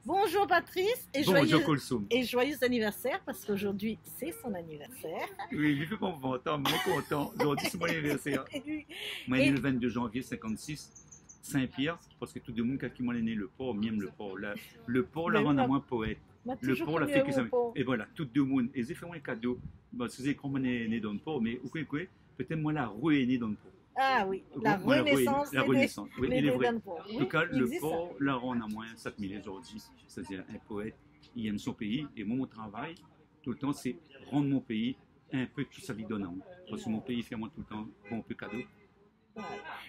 Bonjour Patrice Bonjour Colsum. et joyeux anniversaire parce qu'aujourd'hui c'est son anniversaire. Oui, je fais pas mon content, mais content. Aujourd'hui c'est mon anniversaire. Moi, né le 22 janvier 56, Saint-Pierre, parce que tout le monde, quand il m'a né le port, même le port, le port, là, on a moins poète. Le port, la fait que ça. Et voilà, tout le monde. Et j'ai fait un cadeau. Bon, c'est comme on est né dans le port, mais peut-être moi, la rue est née dans le port. Ah oui, la renaissance. La renaissance, oui, il est vrai. En tout cas, le existe, port, là, on a moins 7000 aujourd'hui. C'est-à-dire, un poète, il aime son pays. Et moi, mon travail, tout le temps, c'est rendre mon pays un peu tout sa vie donnant. Parce que mon pays fait moi tout le temps bon peu cadeau.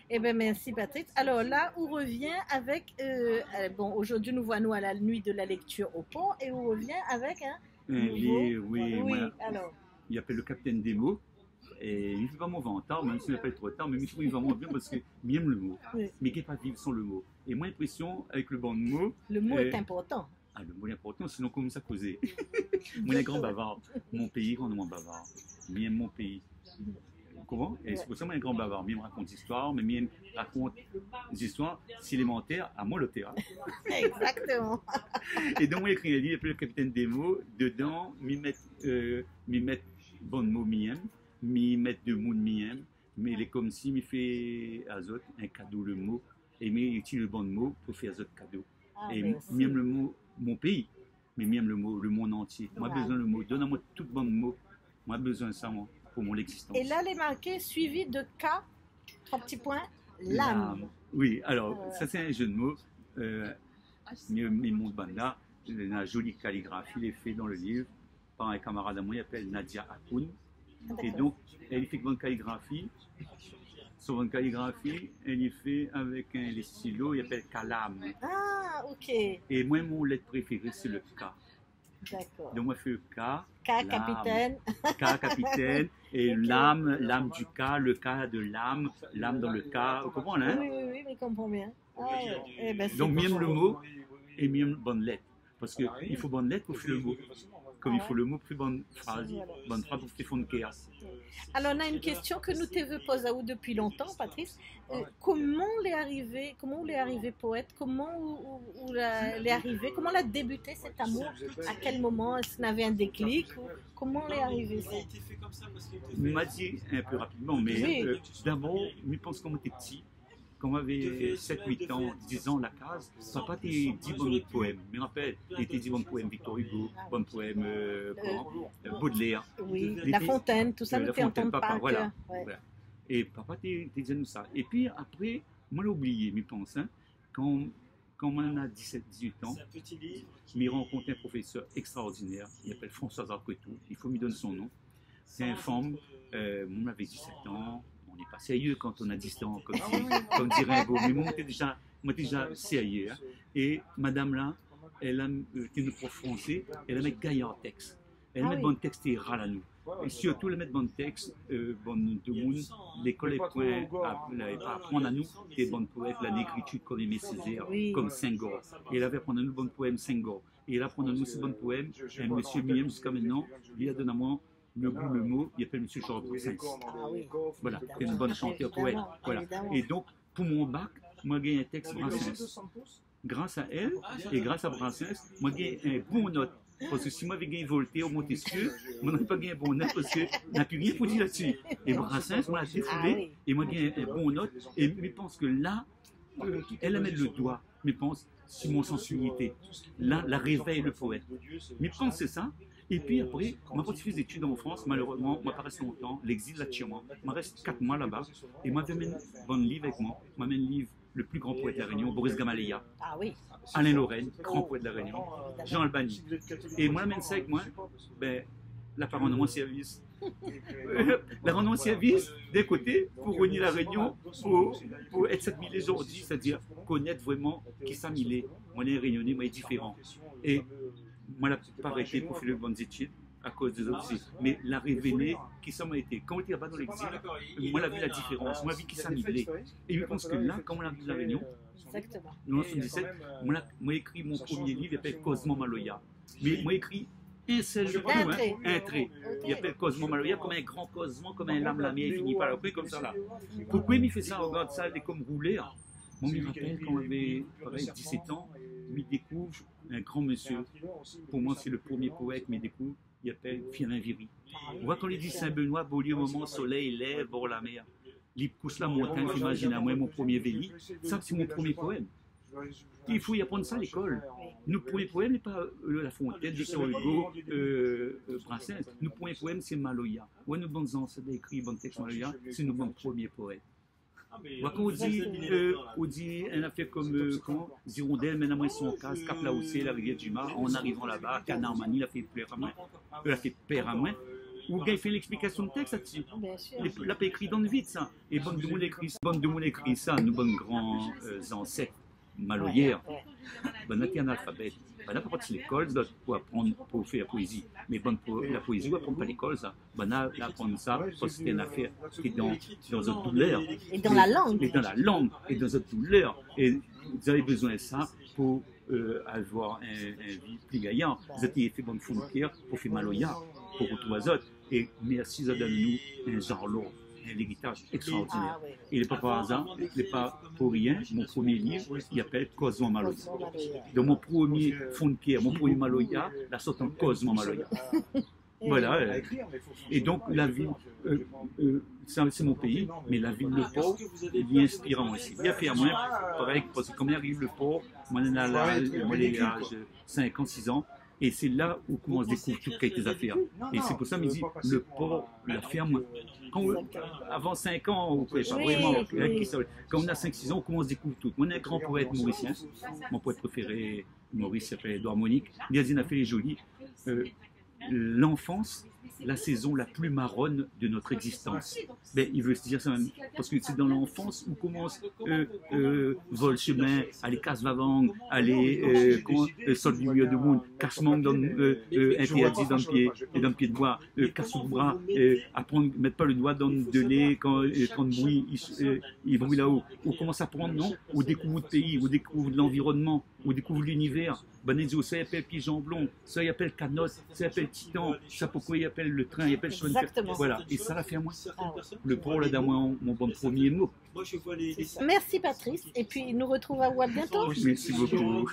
Eh bien, merci Patrice. Alors là, on revient avec, bon, aujourd'hui nous voyons à la nuit de la lecture au pont et on revient avec un livre, oui, voilà. Alors. Il appelle le capitaine des mots et il ne fait pas mon vent tard, même s'il appelle trop tard, mais il trouve vraiment bien parce qu'il aime le mot, oui. Mais qu'il n'est pas vivre sans le mot. Et moi, l'impression avec le banc de mots. Le mot est important. Ah, le mot est important, sinon comment ça causer. Moi, je suis grand bavard. Mon pays, grandement bavard. J'aime mon pays. Comment? Et c'est pour ça que je suis un grand bavard. Je me raconte des histoires, mais je me raconte des histoires élémentaires à moi le théâtre. Exactement. Et donc, moi, j'écris un livre, le capitaine des mots. Dedans, je mets bon mot, je mets deux mots, mais il est comme si je fais azote, un cadeau, le mot, et je utilise le bon mot pour faire azote cadeau. Et même le mot, mon pays, mais même le mot, le monde entier. Moi, j'ai besoin le mot. Donne-moi tout bon mot. Moi, j'ai besoin de ça, moi. Pour mon existence. Et là, les marqués suivis de K, 3 petits points, l'âme. Oui, alors, ça c'est un jeu de mots. Mais mon banda, la jolie calligraphie, il est fait dans le livre par un camarade à moi, il s'appelle Nadia Akoun. Et donc, elle fait bonne calligraphie. Sur une calligraphie, elle est fait avec les stylos, il s'appelle Kalam. Ah, ok. Et moi, mon lettre préférée, c'est le K. D'accord. Donc, moi, je fais K. K, capitaine. K, capitaine. Et okay. L'âme du K, le K de l'âme dans le K. Vous comprenez, hein? Oui, mais je comprends bien. Ah, ben, donc, même le mot et même bonne lettre. Parce qu'il faut bonne lettre pour faire le mot. Comme il faut le mot pour bonne phrase. Bonne phrase pour faire une chaos. Alors, on a une question que nous te posons à vous depuis longtemps, Patrice. Comment l'est arrivé poète? Comment l'est arrivé? Comment l'a débuté cet amour? À quel moment? Est-ce qu'il avait un déclic? Comment l'est arrivé ça? Il m'a dit un peu rapidement, mais d'abord, je pense qu'on était petit. Quand on avait 7-8 ans, 10 ans, la case, papa t'a dit bons poèmes. Je me rappelle, il était dit bons poèmes Victor Hugo, bons poèmes Baudelaire. Oui, La Fontaine, tout ça, nous t'entendons pas. Voilà. Et papa t'a dit nous ça. Et puis après, moi j'ai oublié, je pense, quand on a 17-18 ans, je rencontre un professeur extraordinaire, il s'appelle François Arquetou, il faut me donner son nom. C'est un femme, on avait 17 ans. On n'est pas sérieux quand on a 10 ans, comme dirait un beau. Mais moi, j'étais déjà sérieux. Hein. Et madame là, elle a une prof français, elle a mis gaillard texte. Elle met bon texte et râle à nous. Et surtout, elle met bon texte, bon de monde, l'école est point à apprendre à nous des bons poètes, l'écriture comme Aimé Césaire, comme Senghor. Et elle avait apprendre à nous bons poèmes Senghor. Et elle apprend à nous ces bons poèmes. Et monsieur Miem, jusqu'à maintenant, il a donné à moi le mot, il appelle M. Georges Brassens. Ah oui, voilà, c'est une bonne chanteuse poète. Voilà. Et donc, pour mon bac, moi j'ai un texte Brassens. Grâce à elle et grâce à Brassens, moi j'ai un bon note. Parce que si moi j'avais gagné Voltaire ou Montesquieu, moi n'aurais pas gagné un bon note parce que n'a plus rien pour dire là-dessus. Et Brassens, moi l'a défoulé et moi j'ai un bon note. Et je pense que là, elle a mis le doigt, je pense, sur mon sensibilité. Là, la réveille le poète. Je pense que c'est ça. Et puis après, moi, quand je fais des études en France, malheureusement, moi, pas resté longtemps, l'exil là chez moi. Je reste 4 mois là-bas. Et moi, j'amène un bon livre avec moi. Je m'amène le livre Le plus grand poète de la Réunion, Boris Gamaleya. Ah oui. Alain Lorraine, grand poète de la Réunion. Jean Albany. Et moi, j'amène ça avec moi. Ben, la part rendre mon service. La rendre mon service, d'un côté, pour réunir la Réunion, pour être 7000 aujourd'hui, c'est-à-dire connaître vraiment qui ça m'il est. Moi, les Réunionnais, moi, est différent. Et moi, je n'ai pas arrêté pour faire de bonnes études à cause des autres. Mais la révélée, qui ça m'a été. Quand on était là-bas dans l'exil, moi, j'ai vu la différence. Moi, j'ai vu qui ça m'y est. Et je pense que là, quand on a vu la Réunion, en 1977, moi, j'ai écrit mon premier livre, il s'appelle Cosmo Maloya. Mais moi, j'ai écrit un seul un trait. Il s'appelle Cosmo Maloya, comme un grand Cosmo, comme un lame lamier, il finit par la comme ça là. Pourquoi il fait ça? Regarde ça, il est comme roulé. Moi, je me rappelle quand j'avais 17 ans, je découvre un grand monsieur. Pour moi, c'est le premier poète, mais découvre, il appelle Firmin Viry. On voit quand il dit Saint-Benoît, beau lieu, moment, soleil, lève, bord la mer. Il couche la montagne, j'imagine à moi, mon premier véli. Ça, c'est mon premier poème. Il faut y apprendre ça à l'école. Nos premiers poèmes n'est pas La Fontaine, Victor Hugo, Brassens. Nos premiers poèmes, c'est Maloya. Ouais, nos bons ancêtres écrits, bons textes Maloya, c'est nos bons premiers poètes. Quand on dit une affaire comme Zirondelle, maintenant ils sont en casse, Cap la Haussée, la rivière du Mar, en arrivant là-bas, Canard-Mani, il a fait père à main, il a fait père à main. Ou gars il fait l'explication de texte là-dessus. Il a pas écrit dans le vide ça. Et bonne de monde écrit ça, nos bons grands ancêtres maloyères. Ben, on est analphabète. Ben, on n'a pas parti à l'école pour apprendre, pour faire la poésie. Mais bon, la poésie, on ne apprend pas à l'école, ça. Ben, on apprend ça parce que c'était une affaire qui est dans notre douleur. Et dans la langue. Et dans la langue, et dans notre douleur. Et vous avez besoin de ça pour avoir un vie plus gaillant. Vous avez fait bonne fond de cœur pour faire Maloya, pour retrouver les autres. Et merci de donner nous un genre lourd. Un héritage extraordinaire. Il n'est pas par hasard, il n'est pas pour rien. Mon premier livre, il s'appelle Cosmo Maloya. Dans mon premier fond de pierre, mon premier Maloya, la sorte en Cosmo Maloya. Voilà. Et donc, la ville, c'est mon pays, mais la ville, le port, il est inspirant aussi. Il a fait à moi, pareil, parce que quand il arrive le port, moi, j'ai l'âge 5 ans, 6 ans. Et c'est là où on se découvre toutes quelques affaires. Et c'est pour ça qu'il me dit, le port, la ferme. Avant 5 ans, on ne pouvait pas vraiment. Quand on a 5-6 ans, on commence à découvrir tout. Moi, on est un grand poète mauricien. Mon poète préféré, Maurice, s'appelle Édouard Monique. Il a fait les jolis. L'enfance, la saison la plus marronne de notre existence. Ben, il veut se dire ça même, parce que c'est dans l'enfance où commence vol chemin, aller casse-vavang, aller sol du milieu de monde, casse-manque interdit dans le pied de bois, casse le bras, apprendre, mettre pas le doigt dans de lait quand il brûle là-haut. On commence à prendre, non, on découvre le pays, on découvre l'environnement, on découvre l'univers. Benezzo, ça appelle pigeon blond, ça y appelle canotte, ça appelle titan, ça pourquoi il appelle le train, il appelle chemin de fer. Voilà, et ça l'a fait à moi. Le port là dans mon bon premier mot. Merci Patrice, et puis nous retrouvons à bientôt. Merci beaucoup.